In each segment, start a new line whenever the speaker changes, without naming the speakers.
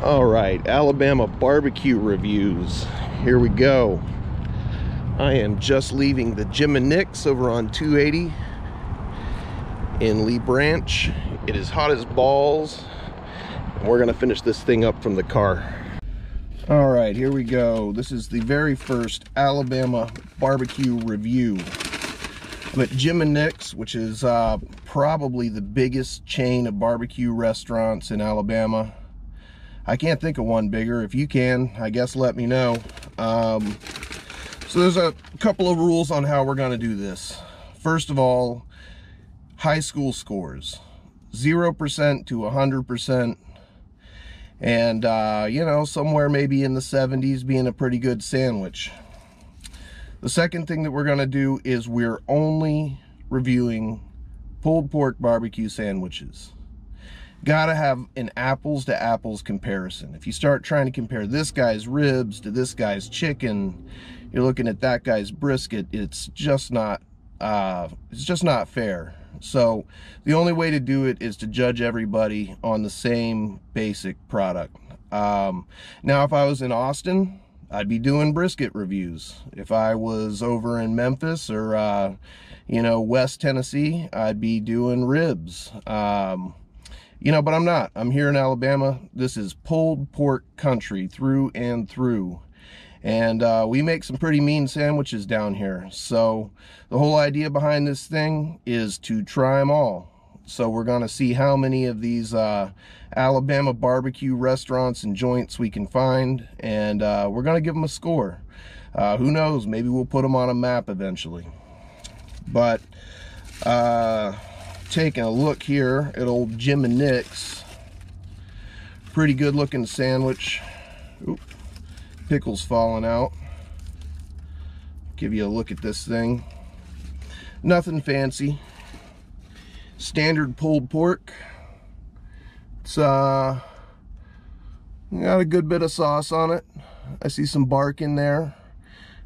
All right, Alabama barbecue reviews. Here we go. I am just leaving the Jim and Nick's over on 280 in Lee Branch. It is hot as balls, and we're gonna finish this thing up from the car. All right, here we go. This is the very first Alabama barbecue review. I'm at Jim and Nick's, which is probably the biggest chain of barbecue restaurants in Alabama. I can't think of one bigger. If you can, I guess let me know. So there's a couple of rules on how we're gonna do this. First of all, high school scores, 0% to 100%. And, you know, somewhere maybe in the 70s being a pretty good sandwich. The second thing that we're gonna do is we're only reviewing pulled pork barbecue sandwiches. Gotta have an apples to apples comparison. If you start trying to compare this guy's ribs to this guy's chicken, you're looking at that guy's brisket, it's just not fair. So the only way to do it is to judge everybody on the same basic product. Now if I was in Austin, I'd be doing brisket reviews. If I was over in Memphis or you know, West Tennessee, I'd be doing ribs. You know, but I'm not. I'm here in Alabama. This is pulled pork country through and through. And we make some pretty mean sandwiches down here. So the whole idea behind this thing is to try them all. So we're going to see how many of these Alabama barbecue restaurants and joints we can find. And we're going to give them a score. Who knows? Maybe we'll put them on a map eventually. But taking a look here at old Jim and Nick's. Pretty good looking sandwich. Oop. Pickles falling out. Give you a look at this thing. Nothing fancy. Standard pulled pork. It's got a good bit of sauce on it. I see some bark in there.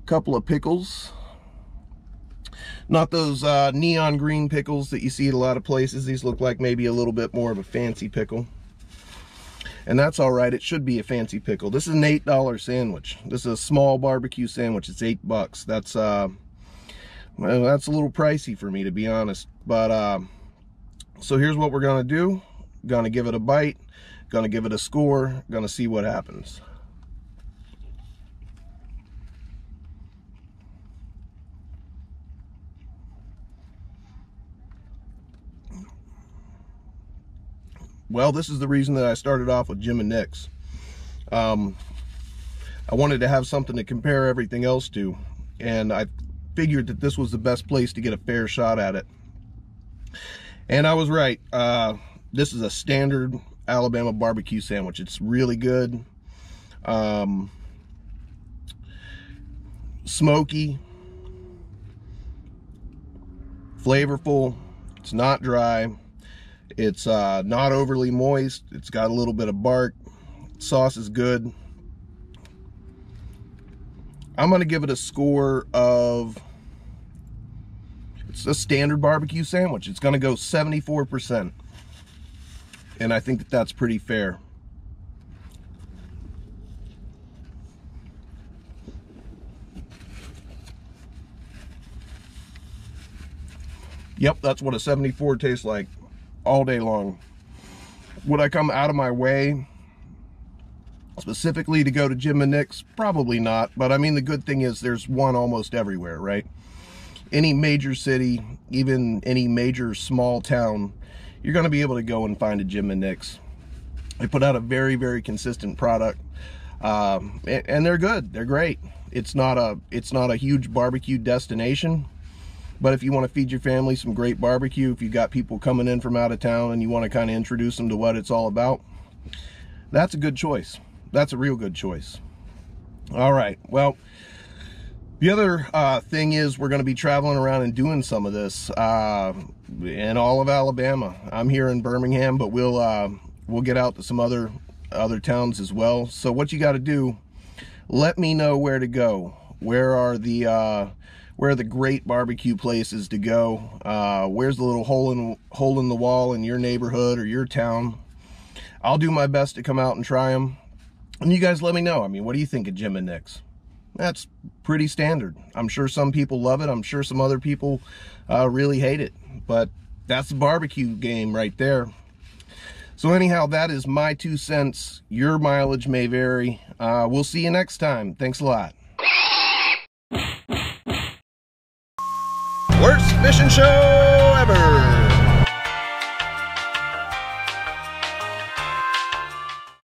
A couple of pickles. Not those neon green pickles that you see at a lot of places. These look like maybe a little bit more of a fancy pickle. And that's all right. It should be a fancy pickle. This is an $8 sandwich. This is a small barbecue sandwich. It's $8. That's well, that's a little pricey for me, to be honest. But so here's what we're gonna do. Gonna give it a bite. Gonna give it a score. Gonna see what happens. Well, this is the reason that I started off with Jim and Nick's. I wanted to have something to compare everything else to, and I figured that this was the best place to get a fair shot at it. And I was right. This is a standard Alabama barbecue sandwich. It's really good. Smoky. Flavorful. It's not dry. It's not overly moist. It's got a little bit of bark. Sauce is good. I'm going to give it a score of, it's a standard barbecue sandwich. It's going to go 74%. And I think that that's pretty fair. Yep, that's what a 74 tastes like. All day long. Would I come out of my way specifically to go to Jim and Nick's? Probably not, but I mean, the good thing is there's one almost everywhere, right? Any major city, even any major small town, you're going to be able to go and find a Jim and Nick's. They put out a very, very consistent product, and they're good. They're great. It's not a huge barbecue destination. But if you want to feed your family some great barbecue, if you've got people coming in from out of town and you want to kind of introduce them to what it's all about, that's a good choice. That's a real good choice. All right. Well, the other thing is we're going to be traveling around and doing some of this in all of Alabama. I'm here in Birmingham, but we'll get out to some other towns as well. So what you got to do, let me know where to go. Where are the great barbecue places to go? Where's the little hole in the wall in your neighborhood or your town? I'll do my best to come out and try them. And you guys let me know. I mean, what do you think of Jim and Nick's? That's pretty standard. I'm sure some people love it. I'm sure some other people really hate it. But that's the barbecue game right there. So anyhow, that is my 2 cents. Your mileage may vary. We'll see you next time. Thanks a lot. Worst fishing show ever.